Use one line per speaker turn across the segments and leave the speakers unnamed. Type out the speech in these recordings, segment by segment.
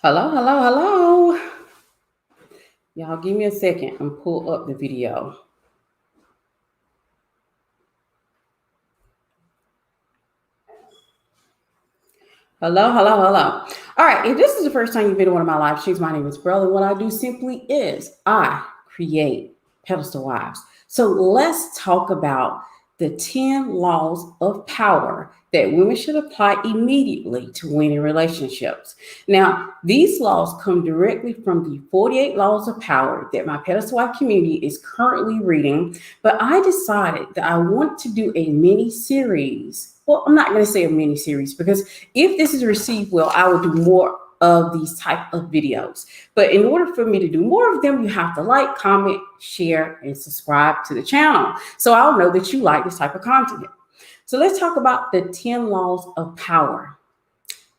Hello, hello, hello. Y'all give me a second and pull up the video. Hello, hello, hello. All right, if this is the first time you've been to one of my live streams, my name is Brill, and what I do simply is I create pedestal wives. So let's talk about the 10 laws of power that women should apply immediately to win in relationships. Now, these laws come directly from the 48 laws of power that my pedestal wife community is currently reading, but I decided that I want to do a mini series. Well, I'm not going to say a mini series because if this is received well, I will do more of these type of videos. But in order for me to do more of them, you have to like, comment, share, and subscribe to the channel. So I'll know that you like this type of content. So let's talk about the 10 laws of power.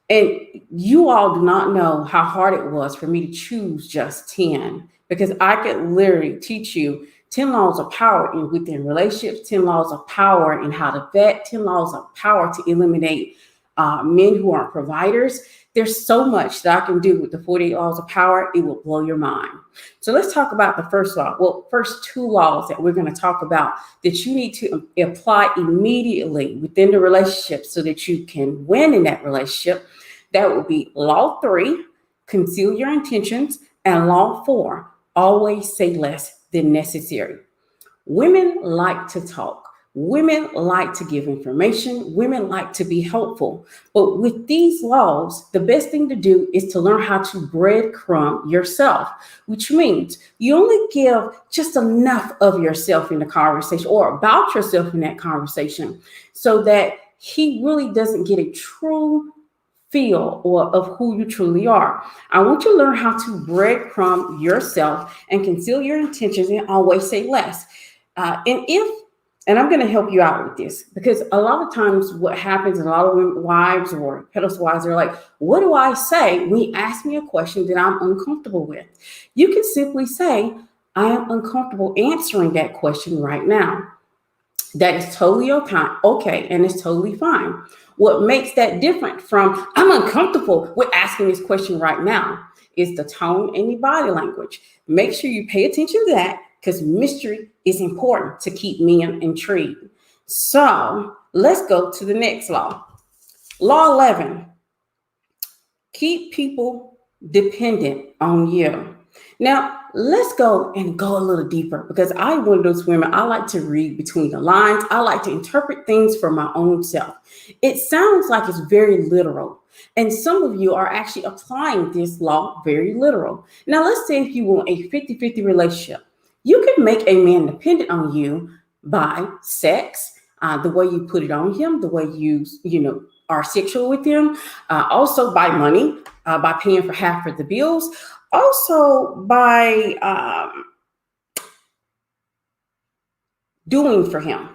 And you all do not know how hard it was for me to choose just 10, because I could literally teach you 10 laws of power within relationships, 10 laws of power in how to vet, 10 laws of power to eliminate men who aren't providers. There's so much that I can do with the 48 laws of power. It will blow your mind. So let's talk about the first law. Well, first two laws that we're going to talk about that you need to apply immediately within the relationship so that you can win in that relationship. That would be law 3, conceal your intentions, and law 4, always say less than necessary. Women like to talk. Women like to give information. Women like to be helpful. But with these laws, the best thing to do is to learn how to breadcrumb yourself, which means you only give just enough of yourself in the conversation or about yourself in that conversation so that he really doesn't get a true feel or of who you truly are. I want you to learn how to breadcrumb yourself and conceal your intentions and always say less. And I'm going to help you out with this, because a lot of times what happens, a lot of women, wives or pedestal wives are like, what do I say when you ask me a question that I'm uncomfortable with? You can simply say, I am uncomfortable answering that question right now. That is totally okay, and it's totally fine. What makes that different from I'm uncomfortable with asking this question right now is the tone and the body language. Make sure you pay attention to that, because mystery is important to keep men intrigued. So let's go to the next law. Law 11, keep people dependent on you. Now, let's go a little deeper, because I'm one of those women. I like to read between the lines. I like to interpret things for my own self. It sounds like it's very literal, and some of you are actually applying this law very literal. Now, let's say if you want a 50-50 relationship, you can make a man dependent on you by sex, the way you put it on him, the way you are sexual with him, also by money, by paying for half of the bills, also by doing for him.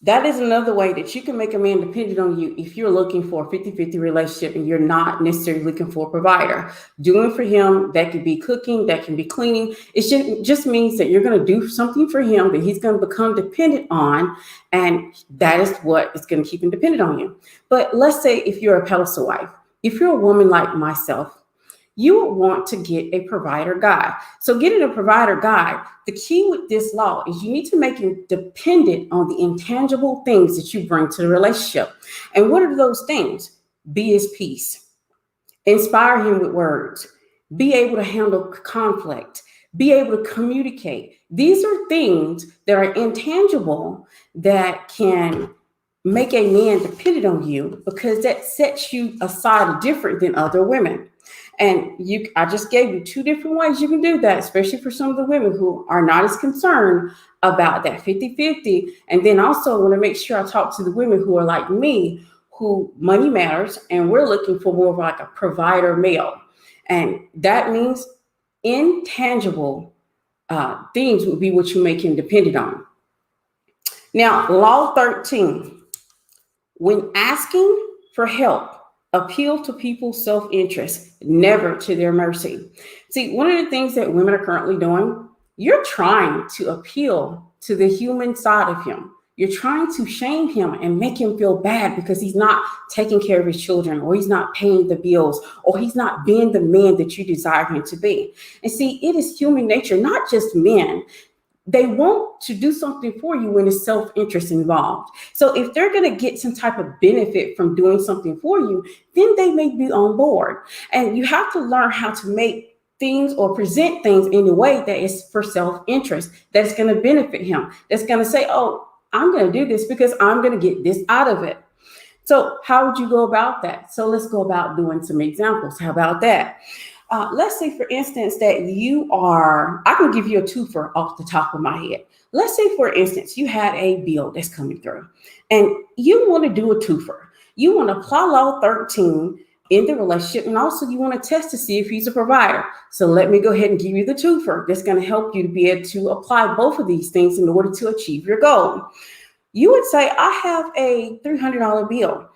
That is another way that you can make a man dependent on you if you're looking for a 50-50 relationship and you're not necessarily looking for a provider. Doing for him, that could be cooking, that can be cleaning. It just means that you're going to do something for him that he's going to become dependent on, and that is what is going to keep him dependent on you. But let's say if you're a pedestal wife, if you're a woman like myself, you would want to get a provider guide. So getting a provider guide, the key with this law is you need to make him dependent on the intangible things that you bring to the relationship. And what are those things? Be his peace. Inspire him with words. Be able to handle conflict. Be able to communicate. These are things that are intangible that can make a man dependent on you, because that sets you aside different than other women. And I just gave you 2 different ways you can do that, especially for some of the women who are not as concerned about that 50-50. And then also I want to make sure I talk to the women who are like me, who money matters, and we're looking for more of like a provider male. And that means intangible things would be what you make him dependent on. Now, law 13, when asking for help, appeal to people's self-interest, never to their mercy. See, one of the things that women are currently doing, you're trying to appeal to the human side of him. You're trying to shame him and make him feel bad because he's not taking care of his children, or he's not paying the bills, or he's not being the man that you desire him to be. And see, it is human nature, not just men. They want to do something for you when there's self-interest involved. So if they're going to get some type of benefit from doing something for you, then they may be on board. And you have to learn how to make things or present things in a way that is for self-interest, that's going to benefit him, that's going to say, oh, I'm going to do this because I'm going to get this out of it. So how would you go about that? So let's go about doing some examples. How about that? Let's say, for instance, that I can give you a twofer off the top of my head. Let's say, for instance, you had a bill that's coming through and you want to do a twofer. You want to apply Law 13 in the relationship, and also you want to test to see if he's a provider. So let me go ahead and give you the twofer that's going to help you to be able to apply both of these things in order to achieve your goal. You would say, I have a $300 bill.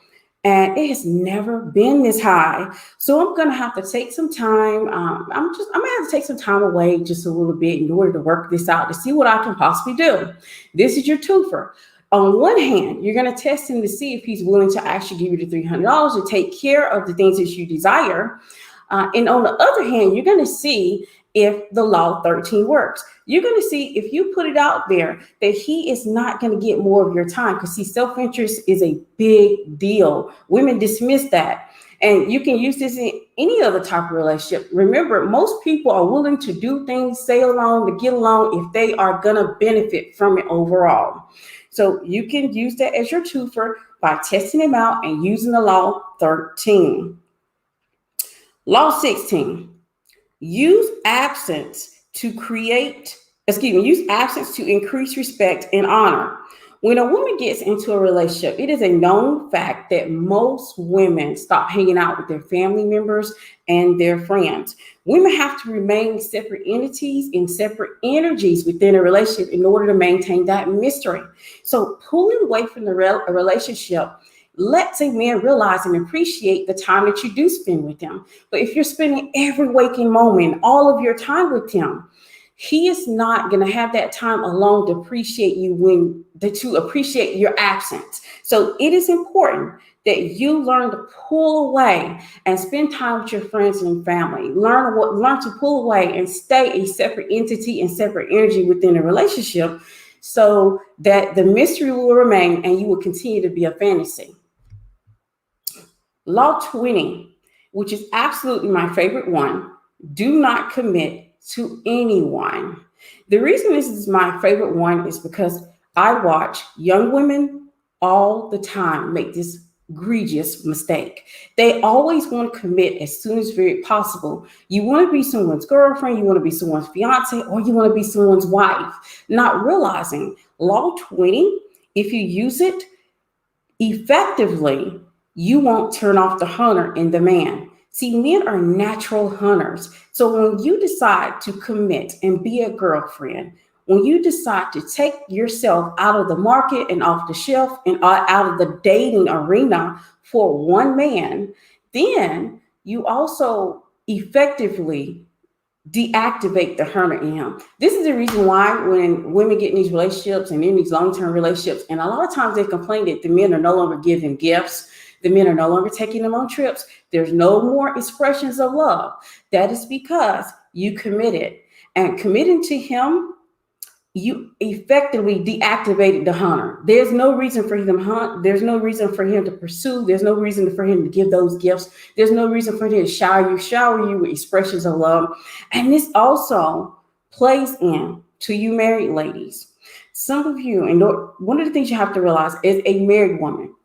And it has never been this high. So I'm going to have to take some time. I'm going to have to take some time away just a little bit in order to work this out to see what I can possibly do. This is your twofer. On one hand, you're going to test him to see if he's willing to actually give you the $300 to take care of the things that you desire. And on the other hand, you're going to see if the Law 13 works. You're going to see if you put it out there that he is not going to get more of your time, because see, self-interest is a big deal. Women dismiss that. And you can use this in any other type of relationship. Remember, most people are willing to do things, stay alone, to get along if they are going to benefit from it overall. So you can use that as your twofer by testing him out and using the Law 13. Law 16. Use absence to increase respect and honor. When a woman gets into a relationship, it is a known fact that most women stop hanging out with their family members and their friends. Women have to remain separate entities and separate energies within a relationship in order to maintain that mystery. So pulling away from the relationship lets a man realize and appreciate the time that you do spend with him. But if you're spending every waking moment, all of your time with him, he is not going to have that time alone to appreciate you to appreciate your absence. So it is important that you learn to pull away and spend time with your friends and family. Learn to pull away and stay a separate entity and separate energy within a relationship, so that the mystery will remain and you will continue to be a fantasy. Law 20, which is absolutely my favorite one: do not commit to anyone. The reason this is my favorite one is because I watch young women all the time make this egregious mistake. They always want to commit as soon as very possible. You want to be someone's girlfriend, you want to be someone's fiance, or you want to be someone's wife, not realizing Law 20, if you use it effectively, you won't turn off the hunter in the man. See, men are natural hunters. So when you decide to commit and be a girlfriend, when you decide to take yourself out of the market and off the shelf and out of the dating arena for one man, then you also effectively deactivate the hunter in him. This is the reason why when women get in these relationships and in these long-term relationships, and a lot of times they complain that the men are no longer giving gifts, the men are no longer taking them on trips, there's no more expressions of love. That is because you committed. And committing to him, you effectively deactivated the hunter. There's no reason for him to hunt. There's no reason for him to pursue. There's no reason for him to give those gifts. There's no reason for him to shower you with expressions of love. And this also plays in to you married ladies. Some of you, and one of the things you have to realize is a married woman,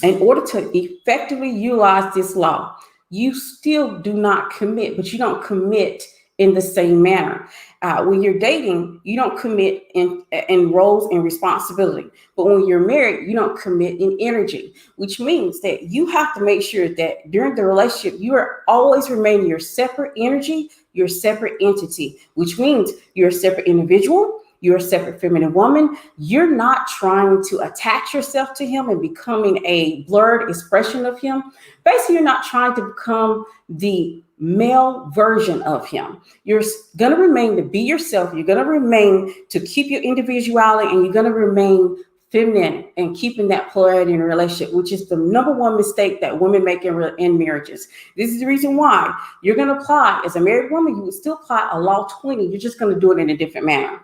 in order to effectively utilize this law, you still do not commit, but you don't commit in the same manner. When you're dating, you don't commit in roles and responsibility. But when you're married, you don't commit in energy, which means that you have to make sure that during the relationship, you are always remaining your separate energy, your separate entity, which means you're a separate individual. You're a separate feminine woman. You're not trying to attach yourself to him and becoming a blurred expression of him. Basically, you're not trying to become the male version of him. You're going to remain to be yourself. You're going to remain to keep your individuality, and you're going to remain feminine, and keeping that polarity in a relationship, which is the number one mistake that women make in marriages. This is the reason why you're going to apply, as a married woman, you would still apply a law 20. You're just going to do it in a different manner.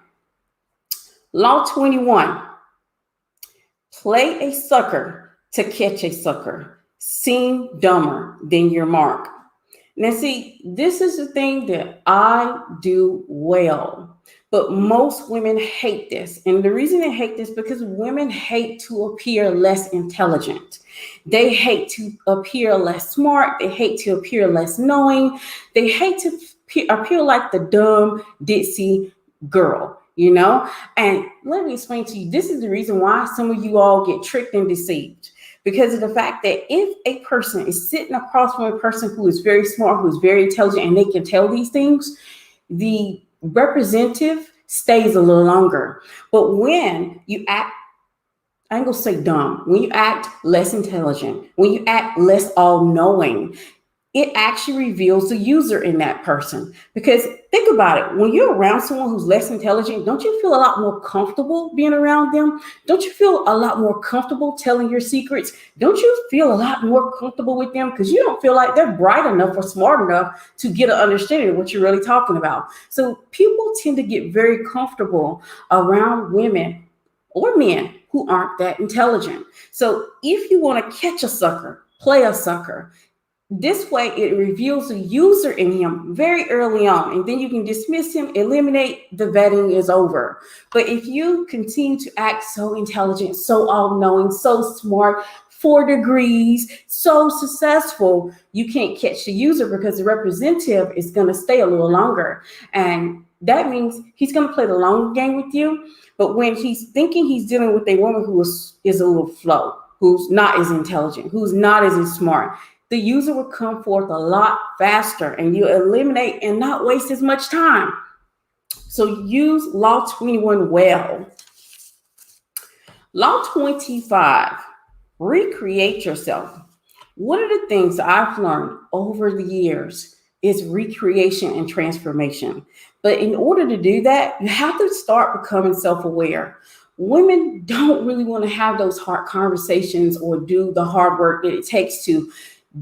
Law 21, play a sucker to catch a sucker. Seem dumber than your mark. Now, see, this is the thing that I do well, but most women hate this. And the reason they hate this is because women hate to appear less intelligent. They hate to appear less smart. They hate to appear less knowing. They hate to appear like the dumb, ditzy girl, you know? And let me explain to you, this is the reason why some of you all get tricked and deceived. Because of the fact that if a person is sitting across from a person who is very smart, who is very intelligent, and they can tell these things, the representative stays a little longer. But when you act, I ain't gonna say dumb, when you act less intelligent, when you act less all-knowing, it actually reveals the user in that person. Because think about it, when you're around someone who's less intelligent, don't you feel a lot more comfortable being around them? Don't you feel a lot more comfortable telling your secrets? Don't you feel a lot more comfortable with them because you don't feel like they're bright enough or smart enough to get an understanding of what you're really talking about? So people tend to get very comfortable around women or men who aren't that intelligent. So if you want to catch a sucker, play a sucker. This way, it reveals the user in him very early on, and then you can dismiss him, eliminate, the vetting is over. But if you continue to act so intelligent, so all-knowing, so smart, 4 degrees, so successful, you can't catch the user because the representative is going to stay a little longer. And that means he's going to play the long game with you. But when he's thinking he's dealing with a woman who is a little slow, who's not as intelligent, who's not as smart, the user will come forth a lot faster and you eliminate and not waste as much time. So use Law 21 well. Law 25, recreate yourself. One of the things I've learned over the years is recreation and transformation. But in order to do that, you have to start becoming self-aware. Women don't really want to have those hard conversations or do the hard work that it takes to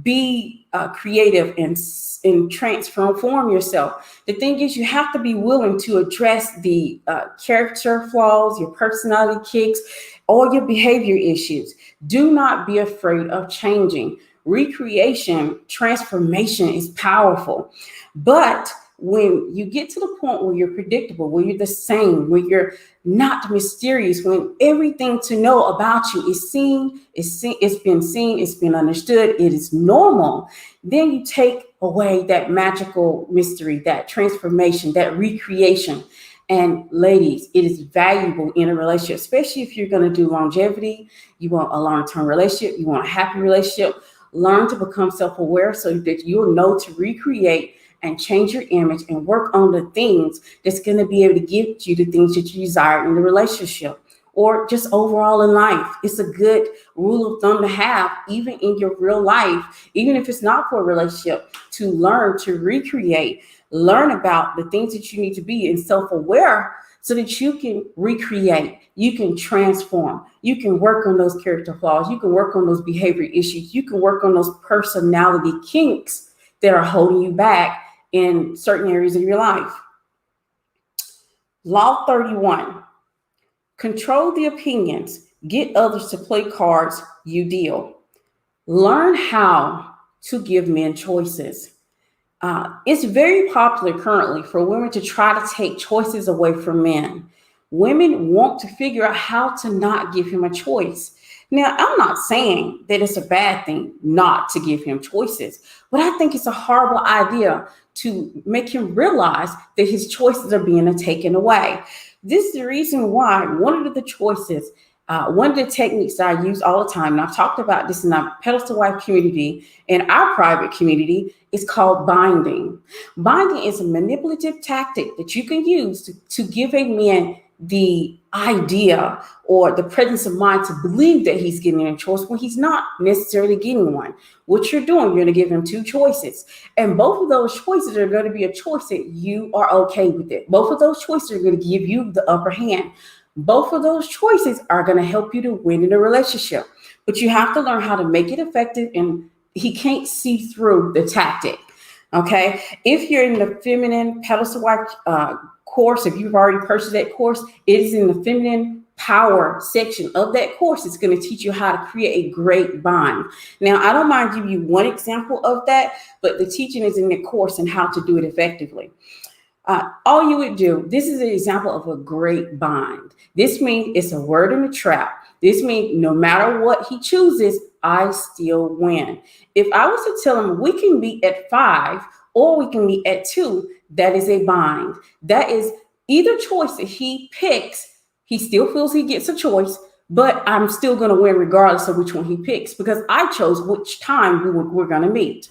be creative and transform yourself. The thing is, you have to be willing to address the character flaws, your personality kicks, all your behavior issues. Do not be afraid of changing. Recreation, transformation is powerful. But when you get to the point where you're predictable, where you're the same, where you're not mysterious, when everything to know about you is seen, it's been seen, it's been understood, it is normal, then you take away that magical mystery, that transformation, that recreation. And ladies, it is valuable in a relationship, especially if you're going to do longevity, you want a long-term relationship, you want a happy relationship. Learn to become self-aware so that you'll know to recreate and change your image and work on the things that's going to be able to give you the things that you desire in the relationship or just overall in life. It's a good rule of thumb to have, even in your real life, even if it's not for a relationship, to learn to recreate, learn about the things that you need to be and self-aware so that you can recreate, you can transform, you can work on those character flaws, you can work on those behavior issues, you can work on those personality kinks that are holding you back in certain areas of your life. Law 31, control the opinions, get others to play cards you deal. Learn how to give men choices. It's very popular currently for women to try to take choices away from men. Women want to figure out how to not give him a choice. Now, I'm not saying that it's a bad thing not to give him choices, but I think it's a horrible idea to make him realize that his choices are being taken away. This is the reason why one of the choices, one of the techniques that I use all the time, and I've talked about this in our PedestalWife community and our private community, is called binding. Binding is a manipulative tactic that you can use to give a man the idea or the presence of mind to believe that he's getting a choice when he's not necessarily getting one. What you're doing, you're going to give him 2 choices. And both of those choices are going to be a choice that you are okay with it. Both of those choices are going to give you the upper hand. Both of those choices are going to help you to win in a relationship, but you have to learn how to make it effective, and he can't see through the tactic. Okay. If you're in the feminine pedestal wife course, if you've already purchased that course, it is in the feminine power section of that course. It's going to teach you how to create a great bond. Now, I don't mind giving you one example of that, but the teaching is in the course and how to do it effectively. All you would do, this is an example of a great bond. This means it's a word in a trap. This means no matter what he chooses, I still win. If I was to tell him we can meet at 5 or we can meet at 2, that is a bind. That is either choice that he picks, he still feels he gets a choice, but I'm still going to win regardless of which one he picks because I chose which time we're going to meet.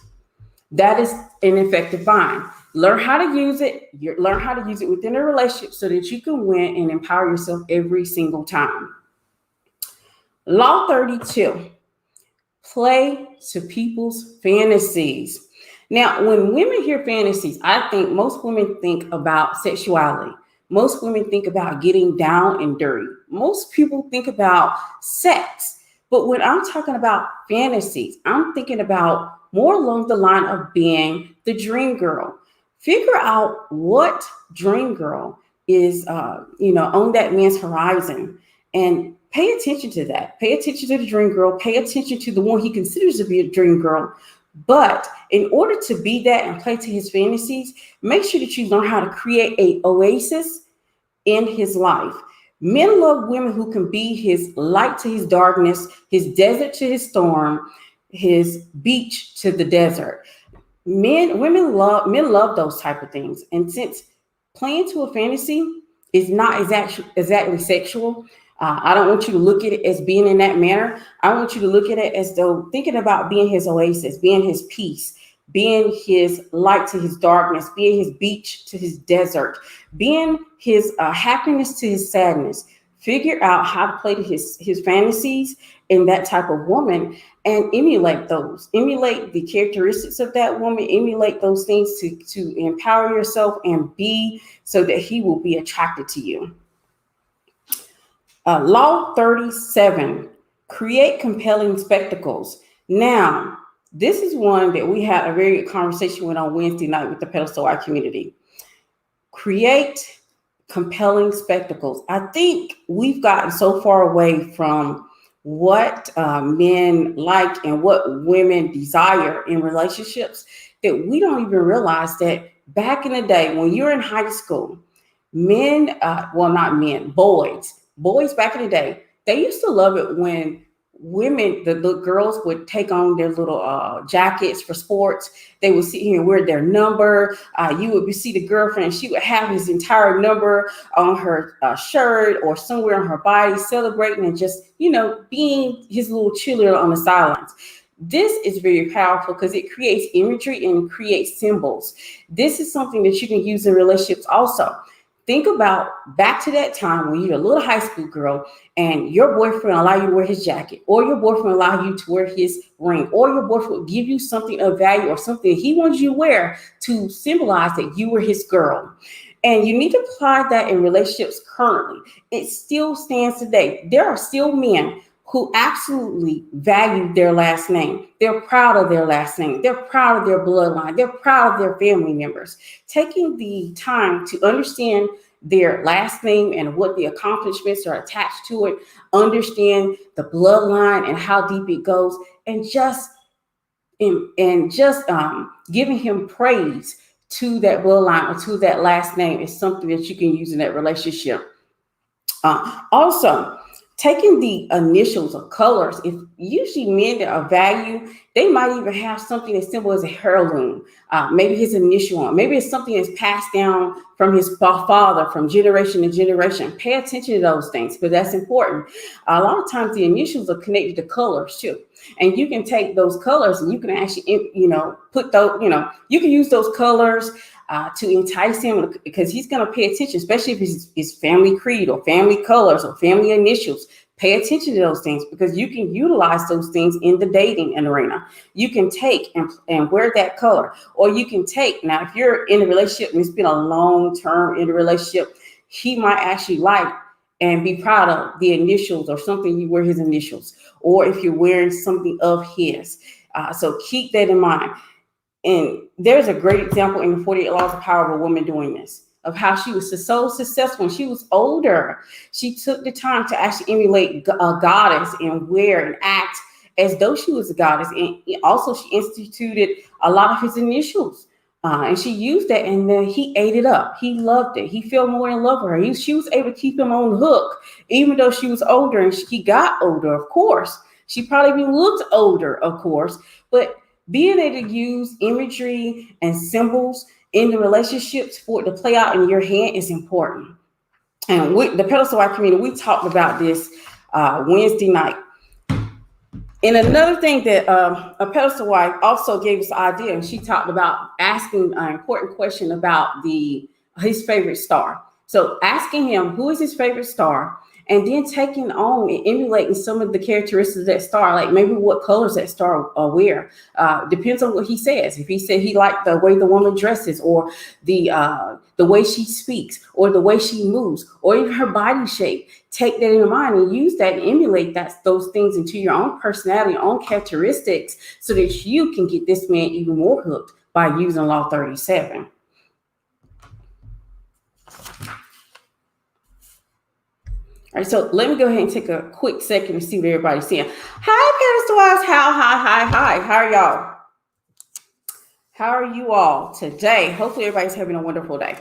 That is an effective bind. Learn how to use it. Learn how to use it within a relationship so that you can win and empower yourself every single time. Law 32, play to people's fantasies. Now, when women hear fantasies, I think most women think about sexuality. Most women think about getting down and dirty. Most people think about sex. But when I'm talking about fantasies, I'm thinking about more along the line of being the dream girl. Figure out what dream girl is, on that man's horizon, and pay attention to that. Pay attention to the dream girl. Pay attention to the one he considers to be a dream girl. But in order to be that and play to his fantasies, make sure that you learn how to create an oasis in his life. Men love women who can be his light to his darkness, his desert to his storm, his beach to the desert. Men love those type of things. And since playing to a fantasy is not exactly sexual, I don't want you to look at it as being in that manner. I want you to look at it as though thinking about being his oasis, being his peace, being his light to his darkness, being his beach to his desert, being his happiness to his sadness. Figure out how to play to his fantasies in that type of woman and emulate those. Emulate the characteristics of that woman. Emulate those things to empower yourself and be so that he will be attracted to you. Law 37, create compelling spectacles. Now, this is one that we had a very good conversation with on Wednesday night with the PedestalWife community. Create compelling spectacles. I think we've gotten so far away from what men like and what women desire in relationships that we don't even realize that back in the day when you're in high school, boys back in the day, they used to love it when women, the girls would take on their little jackets for sports. They would sit here and wear their number. You would see the girlfriend, she would have his entire number on her shirt or somewhere on her body, celebrating and just, being his little cheerleader on the sidelines. This is very powerful because it creates imagery and creates symbols. This is something that you can use in relationships also. Think about back to that time when you're a little high school girl and your boyfriend allow you to wear his jacket, or your boyfriend allow you to wear his ring, or your boyfriend will give you something of value or something he wants you to wear to symbolize that you were his girl. And you need to apply that in relationships currently. It still stands today. There are still men who absolutely value their last name. They're proud of their last name. They're proud of their bloodline. They're proud of their family members. Taking the time to understand their last name and what the accomplishments are attached to it, understand the bloodline and how deep it goes, and just giving him praise to that bloodline or to that last name is something that you can use in that relationship. Also, taking the initials or colors, if usually men that are value, they might even have something that simple as a heirloom, maybe his initial on, maybe it's something that's passed down from his father from generation to generation. Pay attention to those things because that's important. A lot of times the initials are connected to colors too. And you can take those colors and you can actually, put those, you can use those colors to entice him because he's going to pay attention, especially if it's family creed or family colors or family initials. Pay attention to those things because you can utilize those things in the dating arena. You can take and wear that color, or you can take, now if you're in a relationship and it's been a long term in a relationship, he might actually like and be proud of the initials or something you wear his initials, or if you're wearing something of his. So keep that in mind. And there's a great example in the 48 Laws of Power of a woman doing this, of how she was so successful when she was older. She took the time to actually emulate a goddess and wear and act as though she was a goddess. And also she instituted a lot of his initials. And she used that, and then he ate it up. He loved it. He fell more in love with her. She was able to keep him on the hook, even though she was older, and he got older, of course. She probably even looked older, of course. But being able to use imagery and symbols in the relationships for it to play out in your hand is important. And with the Pedestal Wife community, we talked about this Wednesday night. And another thing that a Pedestal Wife also gave us the idea, and she talked about asking an important question about his favorite star. So asking him who is his favorite star, and then taking on and emulating some of the characteristics of that star, like maybe what colors that star wear. Depends on what he says. If he said he liked the way the woman dresses, or the way she speaks, or the way she moves, or even her body shape, take that in mind and use that and emulate those things into your own personality, own characteristics, so that you can get this man even more hooked by using Law 37. All right, so let me go ahead and take a quick second to see what everybody's saying. Hi, Pedestal Wives. Hi. How are y'all? How are you all today? Hopefully everybody's having a wonderful day.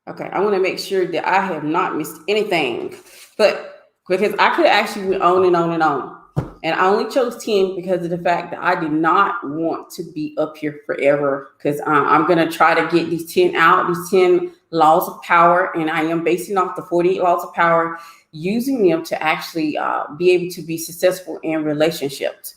Okay, I want to make sure that I have not missed anything, but because I could actually went on and on and on. And I only chose 10 because of the fact that I did not want to be up here forever, because I'm going to try to get these 10 out, these 10 laws of power. And I am basing off the 48 laws of power, using them to actually be able to be successful in relationships.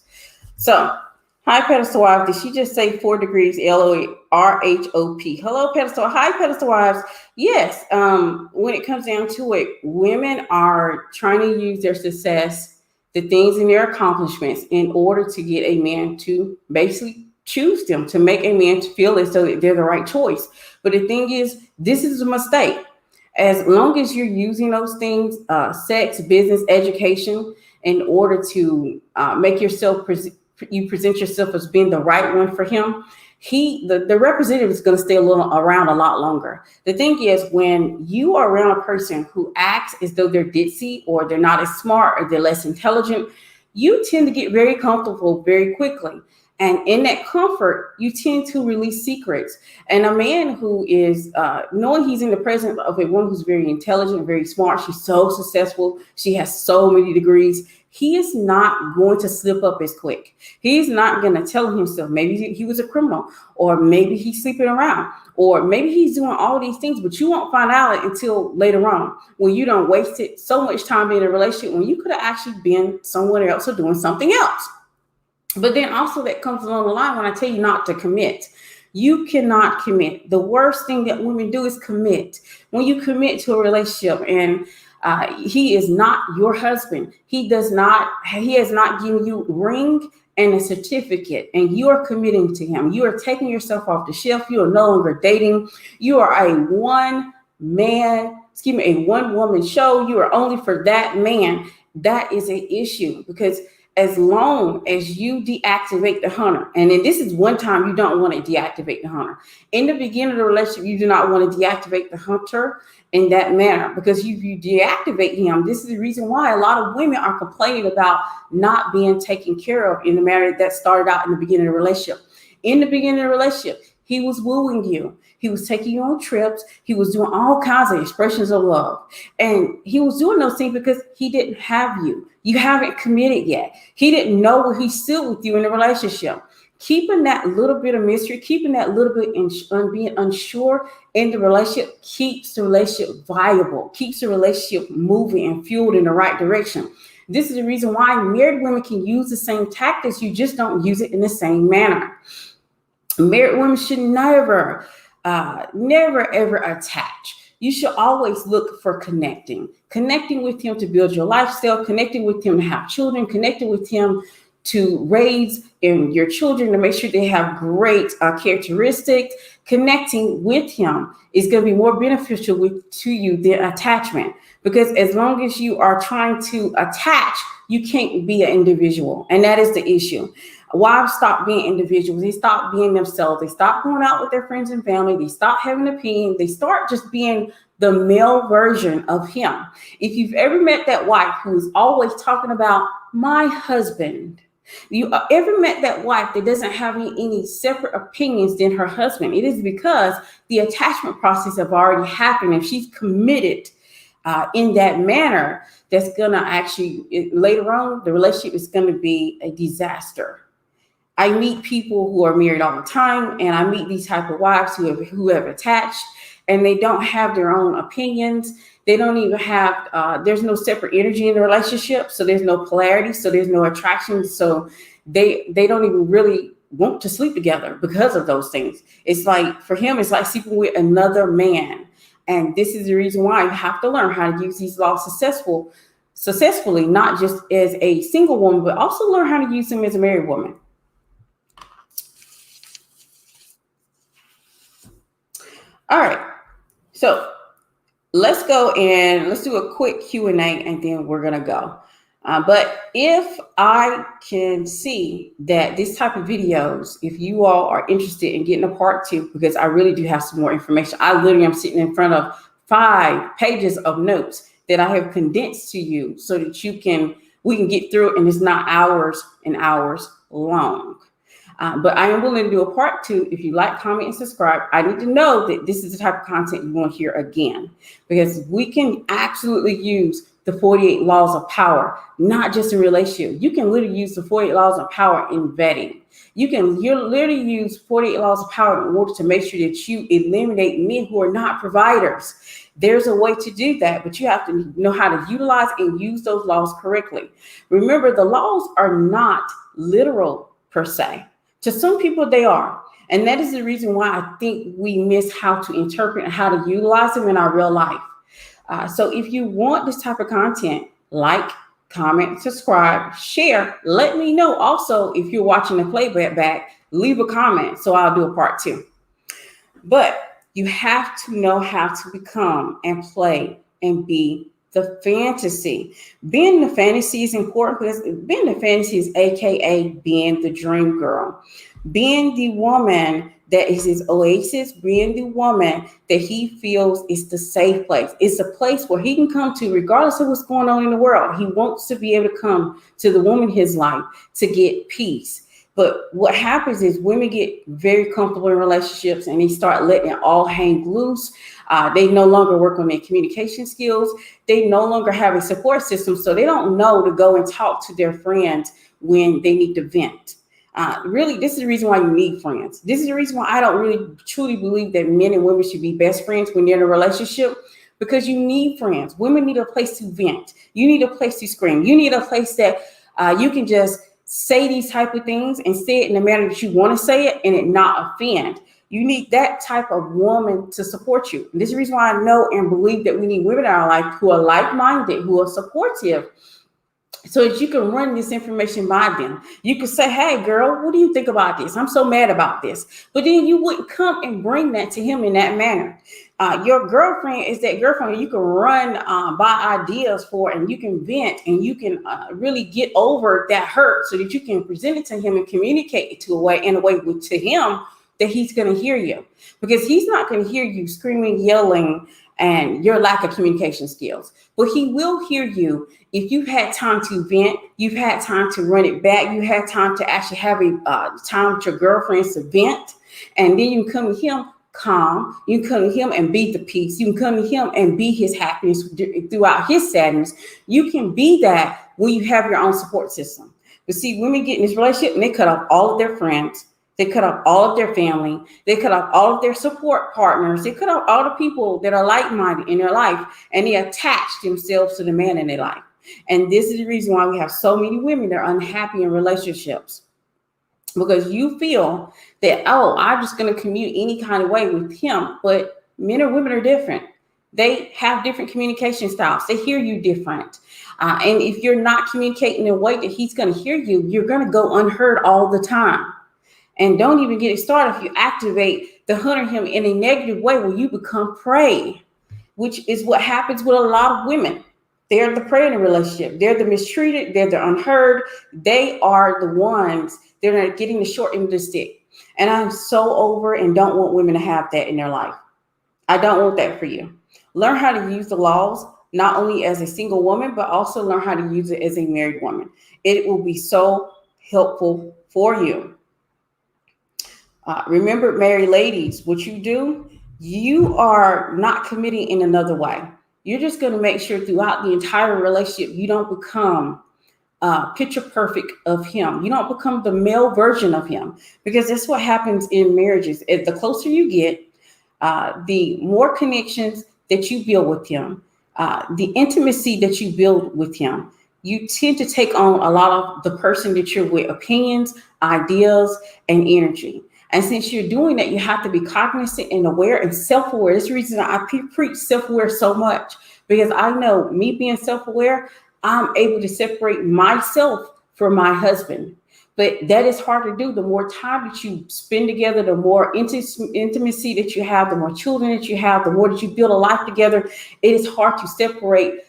So, hi, Pedestal Wife. Did she just say 4 degrees, LORHOP? Hello, Pedestal. Hi, Pedestal Wives. Yes, when it comes down to it, women are trying to use their success, the things in their accomplishments, in order to get a man to basically choose them, to make a man feel as though they're the right choice. But the thing is, this is a mistake. As long as you're using those things, sex, business, education, in order to make yourself, you present yourself as being the right one for him, the representative is going to stay around a lot longer. The thing is, when you are around a person who acts as though they're ditzy, or they're not as smart, or they're less intelligent, you tend to get very comfortable very quickly. And in that comfort, you tend to release secrets. And a man who is knowing he's in the presence of a woman who's very intelligent, very smart, she's so successful, she has so many degrees, he is not going to slip up as quick. He's not going to tell himself maybe he was a criminal, or maybe he's sleeping around, or maybe he's doing all these things, but you won't find out until later on, when you don't wasted so much time in a relationship when you could have actually been somewhere else or doing something else. But then also that comes along the line when I tell you not to commit. You cannot commit. The worst thing that women do is commit. When you commit to a relationship and he is not your husband, he has not given you a ring and a certificate, and you are committing to him. You are taking yourself off the shelf. You are no longer dating. You are a one woman show. You are only for that man. That is an issue, because as long as you deactivate the hunter, and then this is one time you don't want to deactivate the hunter. In the beginning of the relationship, you do not want to deactivate the hunter in that manner, because if you deactivate him, this is the reason why a lot of women are complaining about not being taken care of in the manner that started out in the beginning of the relationship. In the beginning of the relationship, he was wooing you. He was taking you on trips. He was doing all kinds of expressions of love. And he was doing those things because he didn't have you. You haven't committed yet. He didn't know where he stood with you in the relationship. Keeping that little bit of mystery, keeping that little bit being unsure in the relationship keeps the relationship viable, keeps the relationship moving and fueled in the right direction. This is the reason why married women can use the same tactics. You just don't use it in the same manner. Married women should never ever attach. You should always look for connecting with him to build your lifestyle, connecting with him to have children, connecting with him to raise in your children to make sure they have great characteristics. Connecting with him is going to be more beneficial to you than attachment, because as long as you are trying to attach, you can't be an individual, and that is the issue. Wives stop being individuals. They stop being themselves. They stop going out with their friends and family. They stop having an opinion. They start just being the male version of him. If you've ever met that wife who's always talking about my husband, you ever met that wife that doesn't have any separate opinions than her husband, it is because the attachment process have already happened, and she's committed in that manner. That's gonna actually, later on, the relationship is gonna be a disaster. I meet people who are married all the time, and I meet these type of wives who have attached, and they don't have their own opinions. They don't even have, there's no separate energy in the relationship. So there's no polarity. So there's no attraction. So they don't even really want to sleep together because of those things. It's like, for him, it's like sleeping with another man. And this is the reason why you have to learn how to use these laws successfully, not just as a single woman, but also learn how to use them as a married woman. All right, so let's go and let's do a quick Q&A, and then we're gonna go. But if I can see that this type of videos, if you all are interested in getting a part 2, because I really do have some more information. I literally am sitting in front of 5 pages of notes that I have condensed to you so that we can get through it, and it's not hours and hours long. But I am willing to do a part 2. If you like, comment, and subscribe. I need to know that this is the type of content you want to hear again, because we can absolutely use the 48 laws of power, not just in relationship. You can literally use the 48 laws of power in vetting. You literally use 48 laws of power in order to make sure that you eliminate men who are not providers. There's a way to do that, but you have to know how to utilize and use those laws correctly. Remember, the laws are not literal per se. To some people, they are. And that is the reason why I think we miss how to interpret and how to utilize them in our real life. So if you want this type of content, like, comment, subscribe, share. Let me know also if you're watching the playback, leave a comment so I'll do a part 2. But you have to know how to become and play and be the fantasy. Being the fantasy is important, because being the fantasy is AKA being the dream girl, being the woman that is his oasis, being the woman that he feels is the safe place. It's a place where he can come to regardless of what's going on in the world. He wants to be able to come to the woman in his life to get peace. But what happens is women get very comfortable in relationships, and they start letting it all hang loose. They no longer work on their communication skills. They no longer have a support system, so they don't know to go and talk to their friends when they need to vent. Really, this is the reason why you need friends. This is the reason why I don't really truly believe that men and women should be best friends when they're in a relationship, because you need friends. Women need a place to vent. You need a place to scream. You need a place that you can just say these type of things and say it in the manner that you want to say it and it not offend. You need that type of woman to support you. And this is the reason why I know and believe that we need women in our life who are like-minded, who are supportive, so that you can run this information by them. You can say, hey, girl, what do you think about this? I'm so mad about this. But then you wouldn't come and bring that to him in that manner. Your girlfriend is that girlfriend you can run by ideas for, and you can vent, and you can really get over that hurt so that you can present it to him and communicate it in a way to him that he's going to hear you. Because he's not going to hear you screaming, yelling, and your lack of communication skills. But he will hear you if you've had time to vent, you've had time to run it back, you had time to actually have a time with your girlfriends to vent, and then you can come to him calm, you can come to him and be the peace, you can come to him and be his happiness throughout his sadness. You can be that when you have your own support system. But see, women get in this relationship and they cut off all of their friends. They cut off all of their family. They cut off all of their support partners. They cut off all the people that are like-minded in their life, and they attach themselves to the man in their life. And this is the reason why we have so many women that are unhappy in relationships, because you feel that, oh, I'm just going to commute any kind of way with him. But men or women are different. They have different communication styles. They hear you different. And if you're not communicating in a way that he's going to hear you, you're going to go unheard all the time. And don't even get it started if you activate the hunter him in a negative way where you become prey, which is what happens with a lot of women. They're the prey in a relationship. They're the mistreated. They're the unheard. They are the ones that are getting the short end of the stick. And I'm so over and don't want women to have that in their life. I don't want that for you. Learn how to use the laws, not only as a single woman, but also learn how to use it as a married woman. It will be so helpful for you. Remember, married ladies, what you do, you are not committing in another way. You're just going to make sure throughout the entire relationship, you don't become picture perfect of him. You don't become the male version of him, because that's what happens in marriages. If the closer you get, the more connections that you build with him, the intimacy that you build with him, you tend to take on a lot of the person that you're with, opinions, ideas, and energy. And since you're doing that, you have to be cognizant and aware and self-aware. That's the reason I preach self-aware so much, because I know me being self-aware, I'm able to separate myself from my husband. But that is hard to do. The more time that you spend together, the more intimacy that you have, the more children that you have, the more that you build a life together, it is hard to separate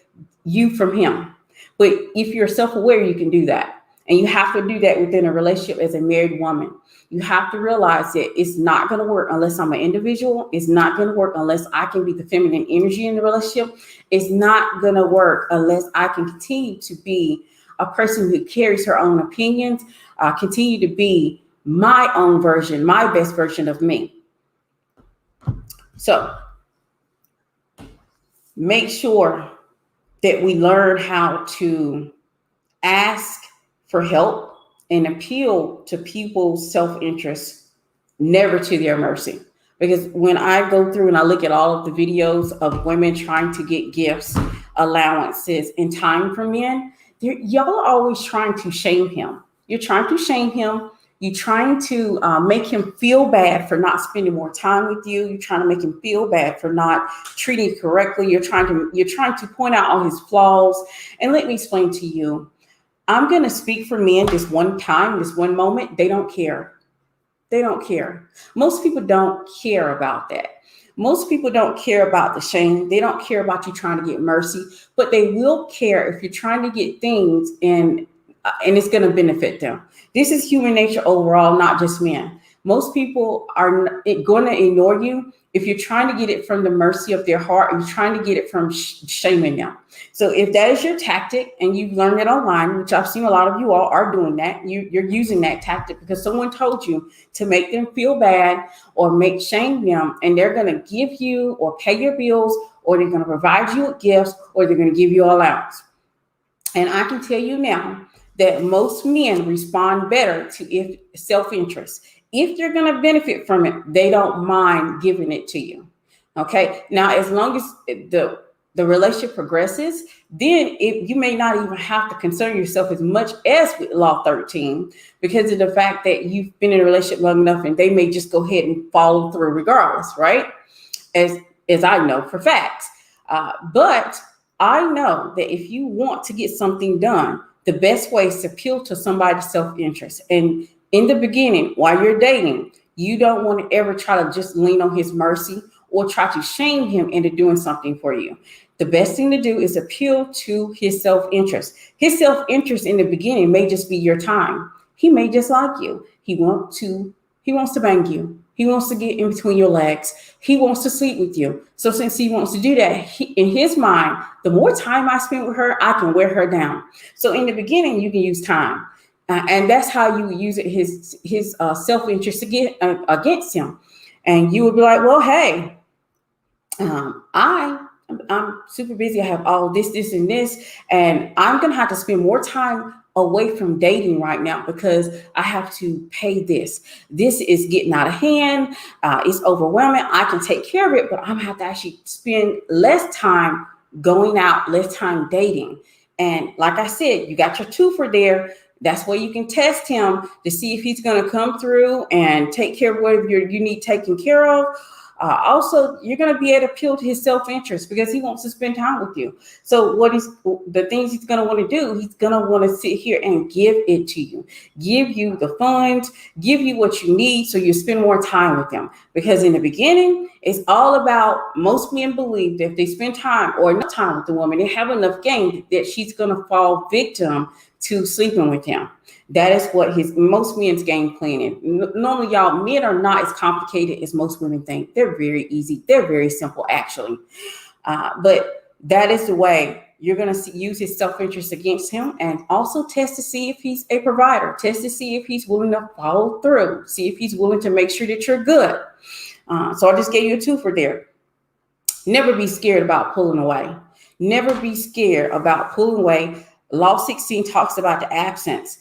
you from him. But if you're self-aware, you can do that. And you have to do that within a relationship as a married woman. You have to realize that it's not going to work unless I'm an individual. It's not going to work unless I can be the feminine energy in the relationship. It's not going to work unless I can continue to be a person who carries her own opinions, continue to be my own version, my best version of me. So make sure that we learn how to ask for help and appeal to people's self-interest, never to their mercy. Because when I go through and I look at all of the videos of women trying to get gifts, allowances, and time from men, y'all are always trying to shame him. You're trying to shame him. You're trying to make him feel bad for not spending more time with you. You're trying to make him feel bad for not treating you correctly. You're trying to point out all his flaws. And let me explain to you, I'm going to speak for men this one time, this one moment. They don't care. They don't care. Most people don't care about that. Most people don't care about the shame. They don't care about you trying to get mercy, but they will care if you're trying to get things and it's going to benefit them. This is human nature overall, not just men. Most people are going to ignore you if you're trying to get it from the mercy of their heart, or you're trying to get it from shaming them. So if that is your tactic and you've learned it online, which I've seen a lot of you all are doing that, you're using that tactic because someone told you to make them feel bad or shame them, and they're going to give you or pay your bills, or they're going to provide you with gifts, or they're going to give you allowance. And I can tell you now that most men respond better to self-interest. If they're going to benefit from it, they don't mind giving it to you. Okay. Now, as long as the relationship progresses, then you may not even have to concern yourself as much as with Law 13, because of the fact that you've been in a relationship long enough, and they may just go ahead and follow through regardless, right? As I know for facts. But I know that if you want to get something done, the best way is to appeal to somebody's self-interest. And in the beginning, while you're dating, you don't want to ever try to just lean on his mercy or try to shame him into doing something for you. The best thing to do is appeal to his self-interest. His self-interest in the beginning may just be your time. He may just like you. He wants to bang you. He wants to get in between your legs. He wants to sleep with you. So since he wants to do that, in his mind, the more time I spend with her, I can wear her down. So in the beginning, you can use time. And that's how you use it, his self-interest to get against him. And you would be like, well, hey, I'm super busy. I have all this, and this, and I'm going to have to spend more time away from dating right now because I have to pay this. This is getting out of hand. It's overwhelming. I can take care of it, but I'm going to have to actually spend less time going out, less time dating. And like I said, you got your twofer there. That's where you can test him to see if he's going to come through and take care of whatever you need taken care of. Also, you're going to be able to appeal to his self-interest because he wants to spend time with you. So the things he's going to want to do, he's going to want to sit here and give it to you, give you the funds, give you what you need so you spend more time with him. Because in the beginning, it's all about, most men believe that if they spend time or enough time with the woman, they have enough game that she's going to fall victim to sleeping with him. That is what most men's game plan is. Normally, y'all, men are not as complicated as most women think. They're very easy. They're very simple, actually. But that is the way you're going to use his self-interest against him, and also test to see if he's a provider. Test to see if he's willing to follow through. See if he's willing to make sure that you're good. So I just gave you a twofer there. Never be scared about pulling away. Never be scared about pulling away. Law 16 talks about the absence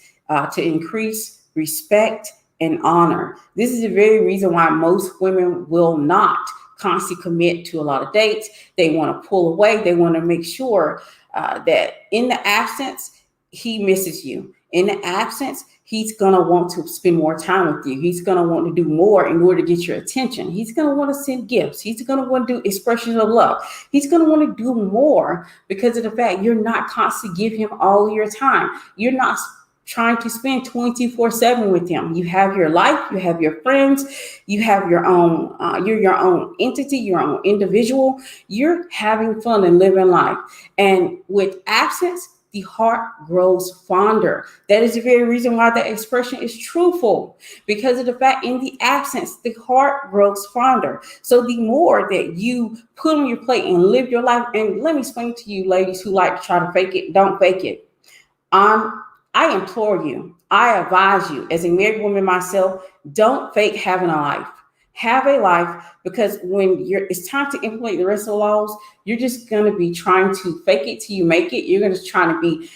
to increase respect and honor. This is the very reason why most women will not constantly commit to a lot of dates. They want to pull away. They want to make sure that in the absence, he misses you. In the absence, he's going to want to spend more time with you. He's going to want to do more in order to get your attention. He's going to want to send gifts. He's going to want to do expressions of love. He's going to want to do more because of the fact you're not constantly give him all your time. You're not trying to spend 24/7 with him. You have your life, you have your friends, you have your own, you're your own entity, your own individual. You're having fun and living life. And with absence, the heart grows fonder. That is the very reason why that expression is truthful, because of the fact in the absence, the heart grows fonder. So the more that you put on your plate and live your life, and let me explain to you ladies who like to try to fake it, don't fake it. I implore you, I advise you as a married woman myself, don't fake having a life. Have a life, because when it's time to implement the rest of the laws, you're just going to be trying to fake it till you make it. You're going to try to be,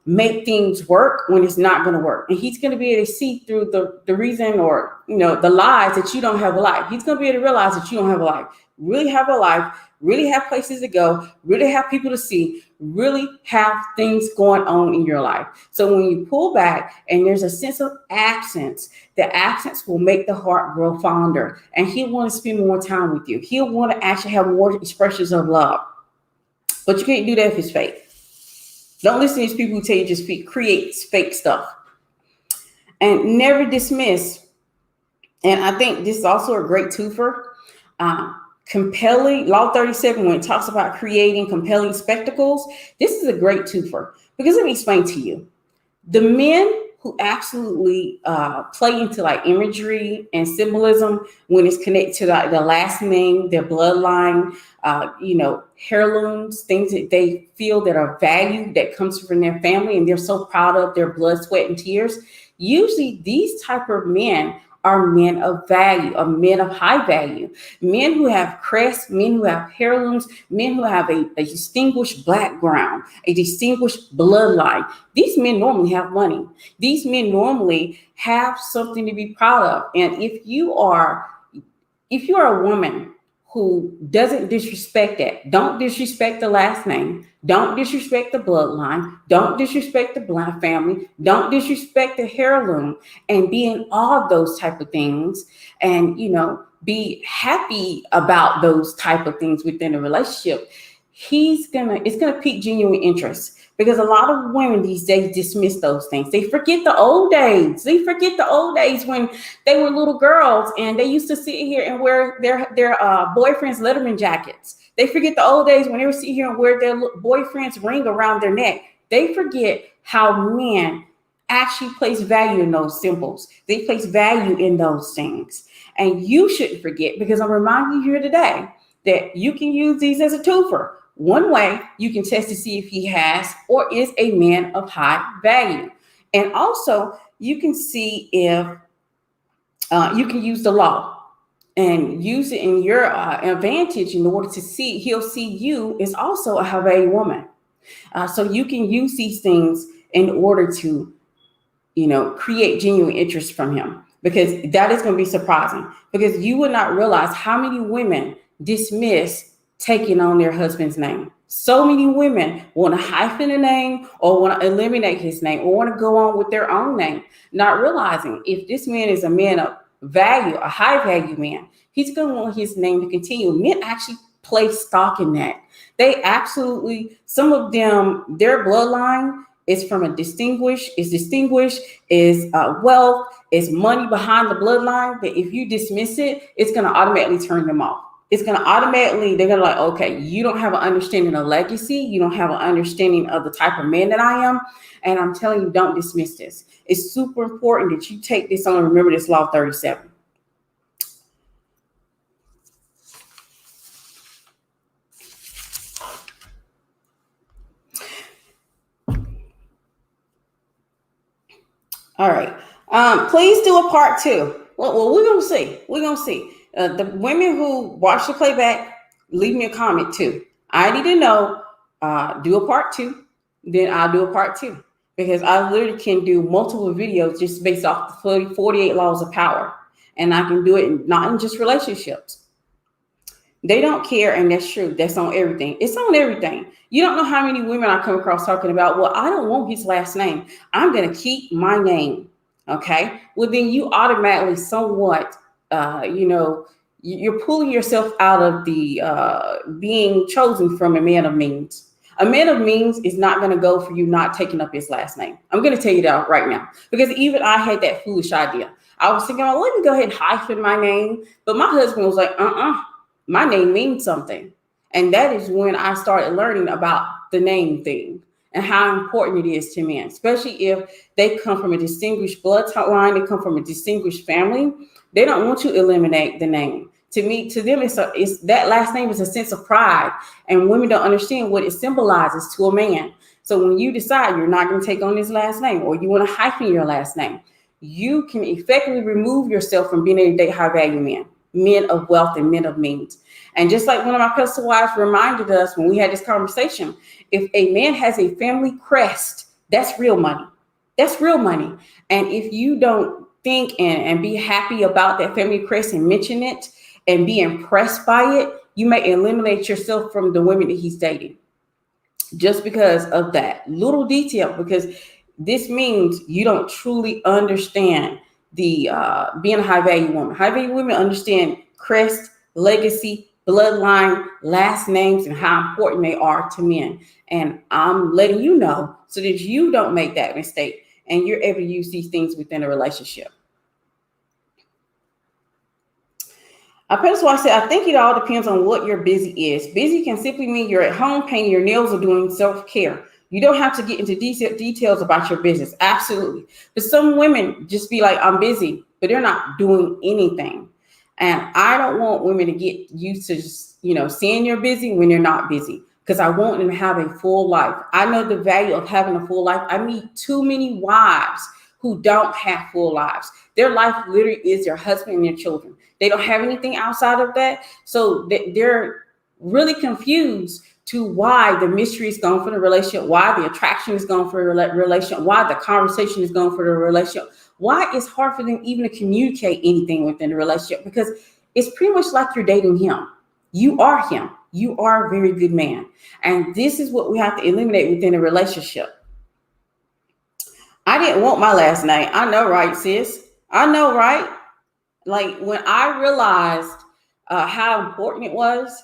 make things work when it's not going to work. And he's going to be able to see through the reason or, the lies that you don't have a life. He's going to be able to realize that you don't have a life. Really have a life, really have places to go, really have people to see, really have things going on in your life. So when you pull back and there's a sense of absence, the absence will make the heart grow fonder, and he'll want to spend more time with you. He'll want to actually have more expressions of love. But you can't do that if it's fake. Don't listen to these people who tell you just create fake stuff. And never dismiss. And I think this is also a great twofer. Compelling, Law 37, when it talks about creating compelling spectacles, this is a great twofer. Because let me explain to you. The men who absolutely play into like imagery and symbolism when it's connected to the last name, their bloodline, heirlooms, things that they feel that are valued that comes from their family and they're so proud of, their blood, sweat, and tears. Usually these type of men are men of value, are men of high value, men who have crests, men who have heirlooms, men who have a distinguished background, a distinguished bloodline. These men normally have money. These men normally have something to be proud of. And if you are a woman who doesn't disrespect that, don't disrespect the last name, don't disrespect the bloodline, don't disrespect the blood family, don't disrespect the heirloom, and be in all of those type of things, and be happy about those type of things within a relationship, it's gonna pique genuine interest. Because a lot of women these days dismiss those things. They forget the old days. They forget the old days when they were little girls and they used to sit here and wear their boyfriend's Letterman jackets. They forget the old days when they would sit here and wear their boyfriend's ring around their neck. They forget how men actually place value in those symbols. They place value in those things. And you shouldn't forget, because I'm reminding you here today that you can use these as a twofer. One way you can test to see if he has or is a man of high value. And also you can see if you can use the law and use it in your advantage in order to see, he'll see you as also a high value woman. So you can use these things in order to, create genuine interest from him, because that is going to be surprising, because you would not realize how many women dismiss taking on their husband's name. So many women want to hyphen a name or want to eliminate his name or want to go on with their own name, not realizing if this man is a man of value, a high value man, he's going to want his name to continue. Men actually place stock in that. They absolutely, some of them, their bloodline is from distinguished, is wealth, is money behind the bloodline, that if you dismiss it, it's going to automatically turn them off. It's going to automatically, they're going to like, okay, you don't have an understanding of legacy. You don't have an understanding of the type of man that I am. And I'm telling you, don't dismiss this. It's super important that you take this on and remember this law 37. All right. Please do a part 2. Well, we're going to see. We're going to see. The women who watch the playback, leave me a comment too. I need to know, do a part 2, then I'll do a part 2. Because I literally can do multiple videos just based off the 48 laws of power. And I can do it not in just relationships. They don't care, and that's true. That's on everything. It's on everything. You don't know how many women I come across talking about, well, I don't want his last name. I'm going to keep my name. Okay. Well, then you automatically somewhat, you're pulling yourself out of the being chosen from a man of means. A man of means is not going to go for you not taking up his last name. I'm going to tell you that right now, because even I had that foolish idea. I was thinking, well, let me go ahead and hyphen my name. But my husband was like, my name means something. And that is when I started learning about the name thing and how important it is to men, especially if they come from a distinguished bloodline, they come from a distinguished family. They don't want to eliminate the name. To them, it's that last name is a sense of pride, and women don't understand what it symbolizes to a man. So when you decide you're not going to take on this last name, or you want to hyphen your last name, you can effectively remove yourself from being able to date high value men of wealth and men of means. And just like one of my PedestalWives reminded us when we had this conversation, if a man has a family crest, that's real money. That's real money. And if you don't think and be happy about that family crest and mention it and be impressed by it, you may eliminate yourself from the women that he's dating just because of that little detail, because this means you don't truly understand the being a high value woman. High value women understand crest, legacy, bloodline, last names, and how important they are to men. And I'm letting you know so that you don't make that mistake and you're able to use these things within a relationship. PedestalWife said, I think it all depends on what your busy is. Busy can simply mean you're at home painting your nails or doing self-care. You don't have to get into details about your business. Absolutely. But some women just be like, I'm busy, but they're not doing anything. And I don't want women to get used to just, seeing you're busy when you're not busy, because I want them to have a full life. I know the value of having a full life. I meet too many wives who don't have full lives. Their life literally is their husband and their children. They don't have anything outside of that. So they're really confused to why the mystery is gone for the relationship, why the attraction is gone for the relationship, why the conversation is gone for the relationship, why it's hard for them even to communicate anything within the relationship, because it's pretty much like you're dating him. You are him. You are a very good man. And this is what we have to eliminate within a relationship. I didn't want my last name. I know, right, sis? I know, right? Like when I realized how important it was,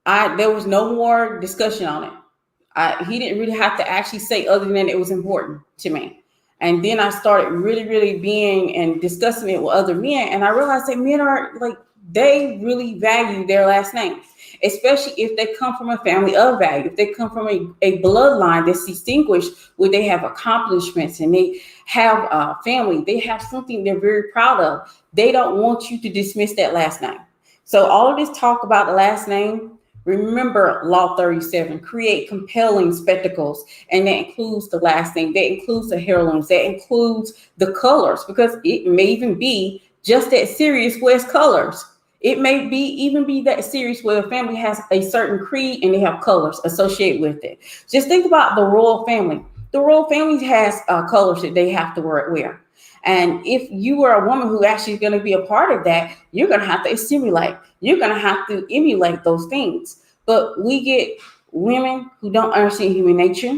there was no more discussion on it. He didn't really have to actually say other than it was important to me. And then I started really, really being and discussing it with other men. And I realized that men are like, they really value their last name, especially if they come from a family of value. If they come from a bloodline that's distinguished, where they have accomplishments and they have a family, they have something they're very proud of. They don't want you to dismiss that last name. So all of this talk about the last name, remember Law 37, create compelling spectacles. And that includes the last name, that includes the heirlooms, that includes the colors, because it may even be just that serious West colors. It may even be that serious where a family has a certain creed and they have colors associated with it. Just think about the royal family. The royal family has colors that they have to wear. And if you are a woman who actually is going to be a part of that, you're going to have to assimilate. You're going to have to emulate those things. But we get women who don't understand human nature.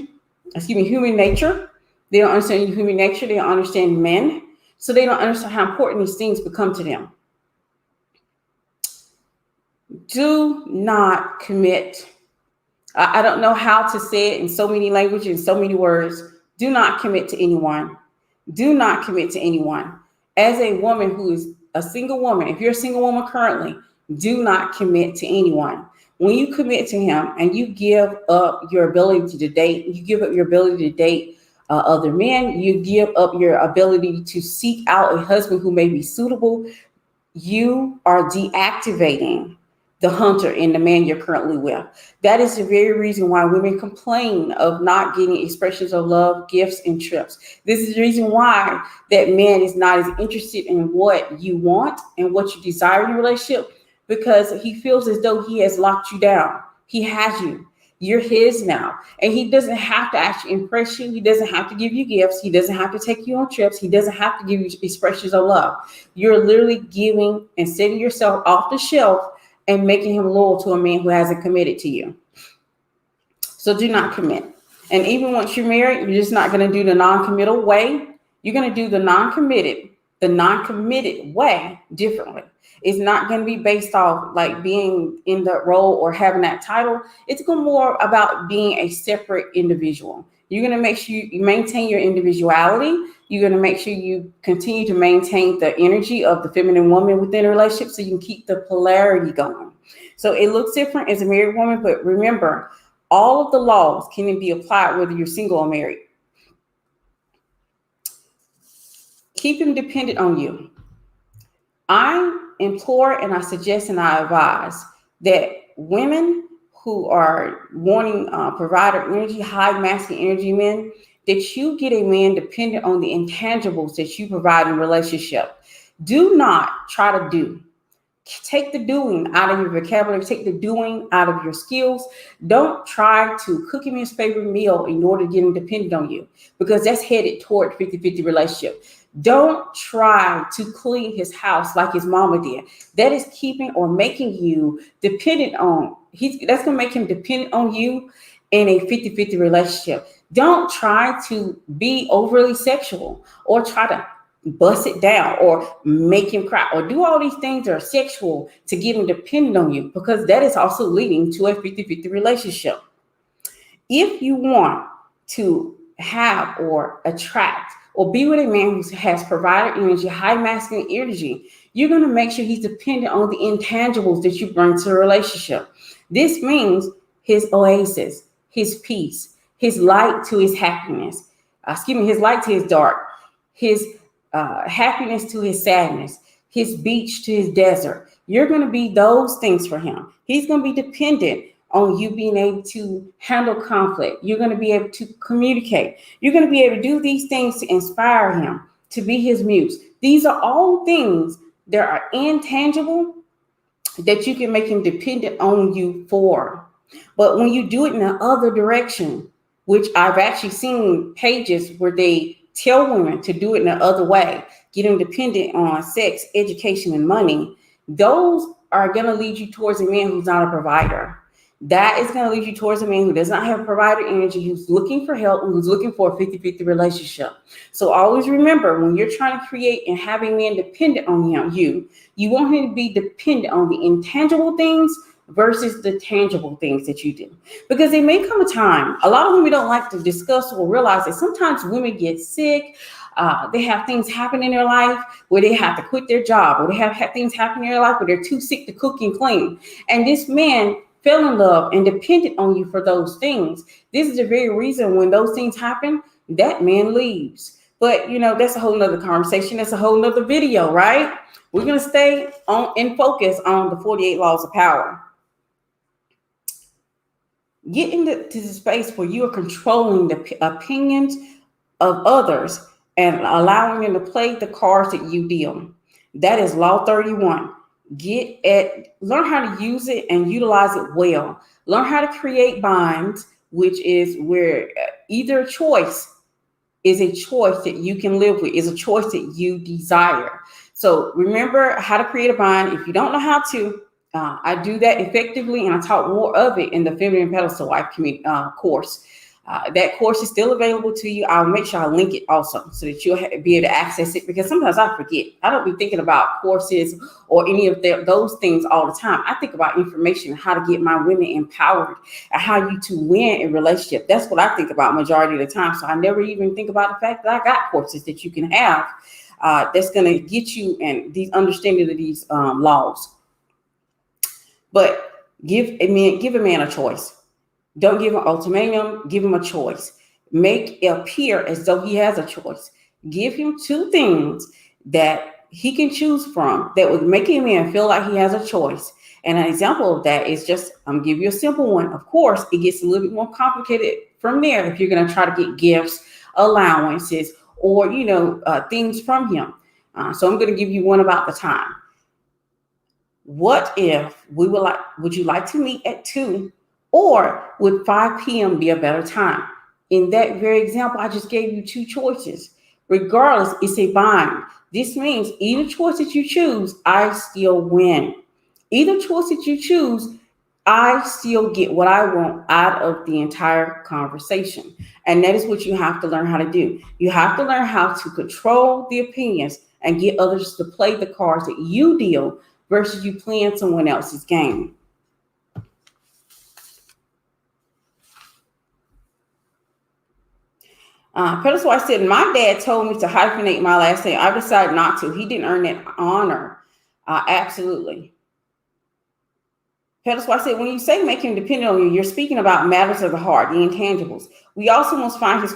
They don't understand human nature. They don't understand men. So they don't understand how important these things become to them. Do not commit. I don't know how to say it in so many languages, in so many words. Do not commit to anyone. Do not commit to anyone. As a woman who is a single woman, if you're a single woman currently, do not commit to anyone. When you commit to him and you give up your ability to date, you give up your ability to date other men, you give up your ability to seek out a husband who may be suitable, you are deactivating the hunter in the man you're currently with. That is the very reason why women complain of not getting expressions of love, gifts, and trips. This is the reason why that man is not as interested in what you want and what you desire in a relationship, because he feels as though he has locked you down. He has you. You're his now. And he doesn't have to actually impress you. He doesn't have to give you gifts. He doesn't have to take you on trips. He doesn't have to give you expressions of love. You're literally giving and setting yourself off the shelf and making him loyal to a man who hasn't committed to you. So do not commit. And even once you're married, you're just not going to do the non-committal way. You're going to do the non-committed way differently. It's not going to be based off like being in that role or having that title. It's going more about being a separate individual. You're going to make sure you maintain your individuality. You're going to make sure you continue to maintain the energy of the feminine woman within a relationship so you can keep the polarity going. So it looks different as a married woman, but remember, all of the laws can be applied whether you're single or married. Keep him dependent on you. I implore and I suggest and I advise that women who are wanting provider energy, high masculine energy men, that you get a man dependent on the intangibles that you provide in a relationship. Do not try to do. Take the doing out of your vocabulary. Take the doing out of your skills. Don't try to cook him his favorite meal in order to get him dependent on you, because that's headed toward 50-50 relationship. Don't try to clean his house like his mama did. That is keeping or making you dependent on. That's going to make him dependent on you in a 50-50 relationship. Don't try to be overly sexual or try to bust it down or make him cry or do all these things that are sexual to get him dependent on you, because that is also leading to a 50-50 relationship. If you want to have or attract or be with a man who has provider energy, high masculine energy, you're going to make sure he's dependent on the intangibles that you bring to a relationship. This means his oasis, his peace, his light to his happiness, his light to his dark, his happiness to his sadness, his beach to his desert. You're going to be those things for him. He's going to be dependent on you being able to handle conflict. You're going to be able to communicate. You're going to be able to do these things to inspire him, to be his muse. These are all things that are intangible that you can make him dependent on you for. But when you do it in the other direction, which I've actually seen pages where they tell women to do it in the other way, get them dependent on sex, education, and money, those are going to lead you towards a man who's not a provider. That is going to lead you towards a man who does not have provider energy, who's looking for help, and who's looking for a 50-50 relationship. So always remember, when you're trying to create and have a man dependent on you want him to be dependent on the intangible things versus the tangible things that you do. Because there may come a time, a lot of women don't like to discuss or realize that sometimes women get sick. They have things happen in their life where they have to quit their job, or they have things happen in their life where they're too sick to cook and clean. And this man fell in love and dependent on you for those things. This is the very reason when those things happen, that man leaves. But that's a whole nother conversation. That's a whole nother video, right? We're going to stay in focus on the 48 laws of power. Get into the space where you are controlling the opinions of others and allowing them to play the cards that you deal. That is Law 31. Learn how to use it and utilize it well. Learn how to create binds, which is where either choice is a choice that you can live with, is a choice that you desire. So remember how to create a bind. If you don't know how to, I do that effectively, and I taught more of it in the Feminine PedestalWife course. That course is still available to you. I'll make sure I link it also so that you'll be able to access it, because sometimes I forget. I don't be thinking about courses or any of those things all the time. I think about information, how to get my women empowered and how you to win in relationship. That's what I think about majority of the time. So I never even think about the fact that I got courses that you can have that's going to get you and these understanding of these laws. But give a man a choice. Don't give an ultimatum, give him a choice. Make it appear as though he has a choice. Give him two things that he can choose from that would make him feel like he has a choice. And an example of that is just, I'm gonna give you a simple one. Of course, it gets a little bit more complicated from there if you're gonna try to get gifts, allowances, or things from him. So I'm gonna give you one about the time. What if would you like to meet at 2? Or would 5 p.m. be a better time? In that very example, I just gave you two choices. Regardless, it's a bind. This means either choice that you choose, I still win. Either choice that you choose, I still get what I want out of the entire conversation. And that is what you have to learn how to do. You have to learn how to control the opinions and get others to play the cards that you deal versus you playing someone else's game. PedestalWife said, my dad told me to hyphenate my last name. I decided not to. He didn't earn that honor. Absolutely. PedestalWife said, when you say make him dependent on you, you're speaking about matters of the heart, the intangibles. We also must find his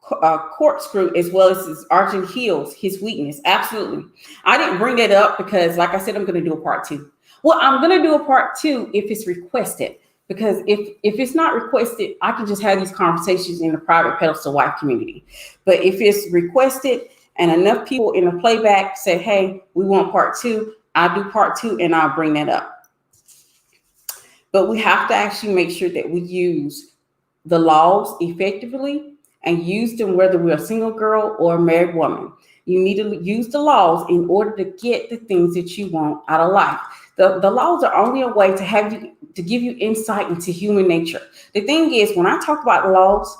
corkscrew as well as his arching heels, his weakness. Absolutely. I didn't bring that up because, like I said, I'm going to do a part 2. Well, I'm going to do a part 2 if it's requested. Because if it's not requested, I can just have these conversations in the private PedestalWife community. But if it's requested and enough people in the playback say, hey, we want part 2, I'll do part 2 and I'll bring that up. But we have to actually make sure that we use the laws effectively and use them whether we're a single girl or a married woman. You need to use the laws in order to get the things that you want out of life. The laws are only a way to give you insight into human nature. The thing is, when I talk about laws,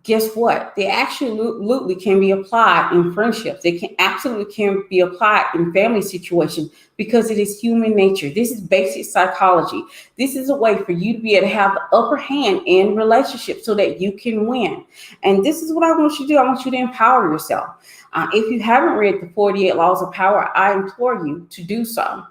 guess what? They absolutely can be applied in friendships. They can absolutely be applied in family situations because it is human nature. This is basic psychology. This is a way for you to be able to have the upper hand in relationships so that you can win. And this is what I want you to do. I want you to empower yourself. If you haven't read the 48 Laws of Power, I implore you to do so.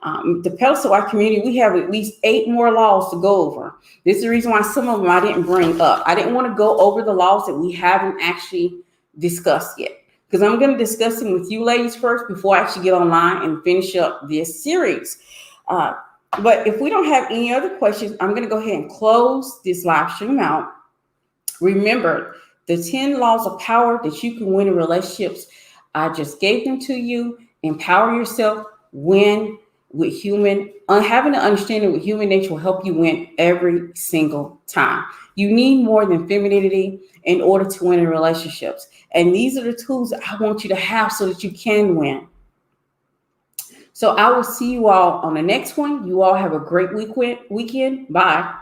The PedestalWife community, we have at least 8 more laws to go over. This is the reason why some of them I didn't bring up. I didn't want to go over the laws that we haven't actually discussed yet, because I'm going to discuss them with you ladies first before I actually get online and finish up this series. But if we don't have any other questions, I'm going to go ahead and close this live stream out. Remember, the 10 laws of power that you can win in relationships, I just gave them to you. Empower yourself, win with having an understanding with human nature will help you win every single time. You need more than femininity in order to win in relationships. And these are the tools that I want you to have so that you can win. So I will see you all on the next one. You all have a great weekend. Bye.